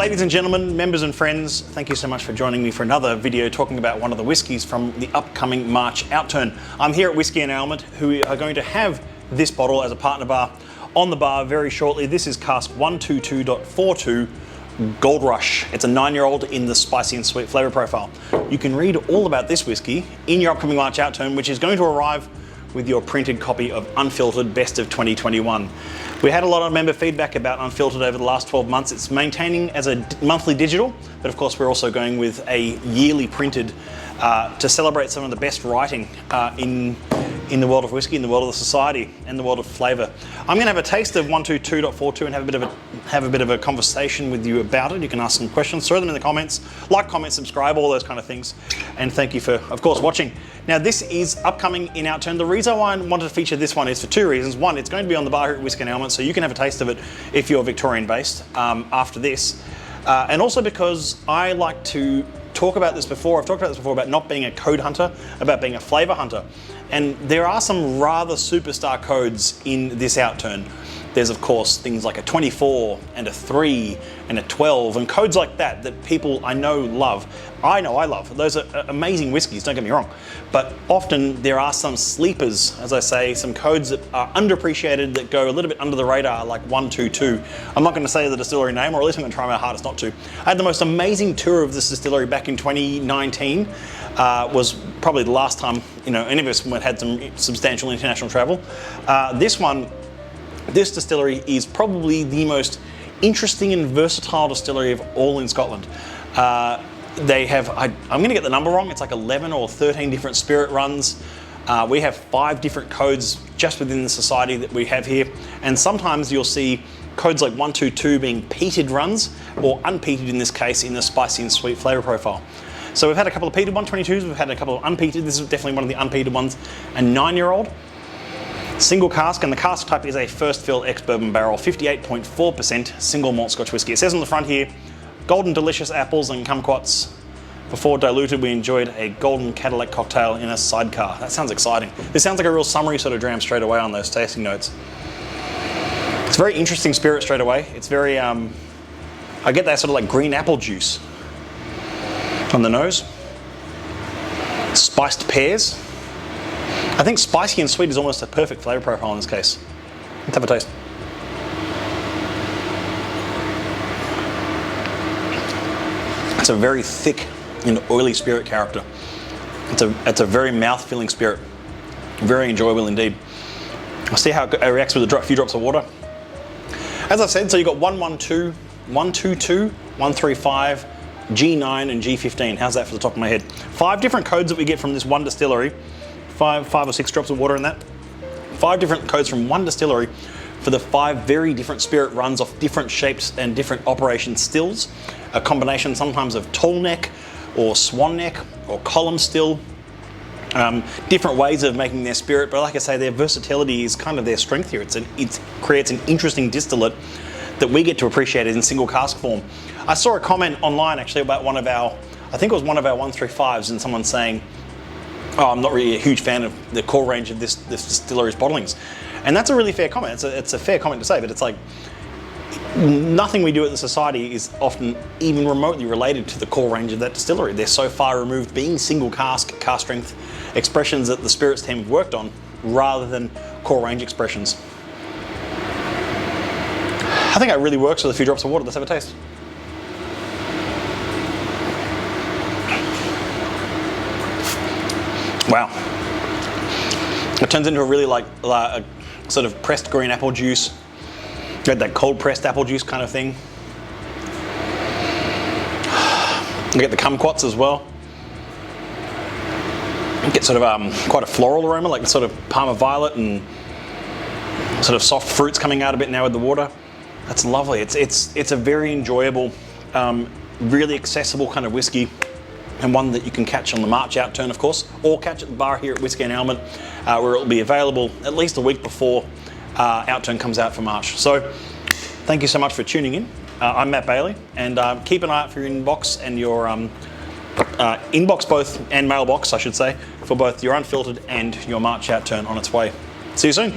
Ladies and gentlemen, members and friends, thank you so much for joining me for another video talking about one of the whiskies from the upcoming March outturn. I'm here at Whisky and Ailment, who are going to have this bottle as a partner bar on the bar very shortly. This is Cask 122.42 Gold Rush. It's a 9-year-old in the spicy and sweet flavour profile. You can read all about this whiskey in your upcoming March outturn, which is going to arrive with your printed copy of Unfiltered Best of 2021. We had a lot of member feedback about Unfiltered over the last 12 months. It's maintaining as a monthly digital, but of course we're also going with a yearly printed to celebrate some of the best writing in the world of whiskey, in the world of the society, and the world of flavour. I'm going to have a taste of 122.42 and have a bit of a conversation with you about it. You can ask some questions, throw them in the comments, like, comment, subscribe, all those kind of things. And thank you for, of course, watching. Now, this is upcoming in outturn. The reason why I wanted to feature this one is for two reasons. One, it's going to be on the bar here at Whisky and Ailment, so you can have a taste of it if you're Victorian based after this. And also because I like to talk about this before. I've talked about this before about not being a code hunter, about being a flavour hunter. And there are some rather superstar codes in this outturn. There's of course things like a 24 and a 3 and a 12 and codes like that that people I know love. I know I love. Those are amazing whiskies, don't get me wrong. But often there are some sleepers, as I say, some codes that are underappreciated that go a little bit under the radar, like 122. I'm not going to say the distillery name, or at least I'm going to try my hardest not to. I had the most amazing tour of this distillery back in 2019. Was probably the last time any of us had some substantial international travel. This distillery is probably the most interesting and versatile distillery of all in Scotland. They have, I'm going to get the number wrong, it's like 11 or 13 different spirit runs. We have 5 different codes just within the society that we have here. And sometimes you'll see codes like 122 being peated runs, or unpeated in this case, in the spicy and sweet flavour profile. So we've had a couple of peated 122s, we've had a couple of unpeated. This is definitely one of the unpeated ones. A 9-year-old. Single cask, and the cask type is a first fill ex-bourbon barrel, 58.4% single malt Scotch whisky. It says on the front here, golden delicious apples and kumquats. Before diluted, we enjoyed a golden Cadillac cocktail in a sidecar. That sounds exciting. This sounds like a real summery sort of dram straight away on those tasting notes. It's a very interesting spirit straight away. It's very, I get that sort of like green apple juice on the nose. Spiced pears. I think spicy and sweet is almost a perfect flavour profile in this case. Let's have a taste. It's a very thick and oily spirit character. It's a very mouth-filling spirit. Very enjoyable indeed. I'll see how it reacts with a few drops of water. As I've said, so you've got 112, 122, 135, G9 and G15. How's that for the top of my head? 5 different codes that we get from this one distillery. 5 or 6 drops of water in that. 5 different codes from one distillery for the 5 very different spirit runs of different shapes and different operation stills. A combination sometimes of tall neck or swan neck or column still. Different ways of making their spirit, but like I say, their versatility is kind of their strength here. It creates an interesting distillate that we get to appreciate in single cask form. I saw a comment online actually about one of our 135s, and someone saying, oh, I'm not really a huge fan of the core range of this distillery's bottlings. And that's a really fair comment. It's a fair comment to say, but it's like, nothing we do at the society is often even remotely related to the core range of that distillery. They're so far removed, being single cask strength expressions that the spirits team have worked on, rather than core range expressions. I think it really works with a few drops of water. Let's have a taste. Wow. It turns into a really like a sort of pressed green apple juice. You had that cold pressed apple juice kind of thing. You get the kumquats as well. You get sort of quite a floral aroma, like sort of Parma violet and sort of soft fruits coming out a bit now with the water. That's lovely. It's a very enjoyable, really accessible kind of whiskey. And one that you can catch on the March outturn, of course, or catch at the bar here at Whisky and Ailment, where it'll be available at least a week before outturn comes out for March. So thank you so much for tuning in. I'm Matt Bailey, and keep an eye out for your inbox and your inbox both, and mailbox I should say, for both your Unfiltered and your March outturn on its way. See you soon.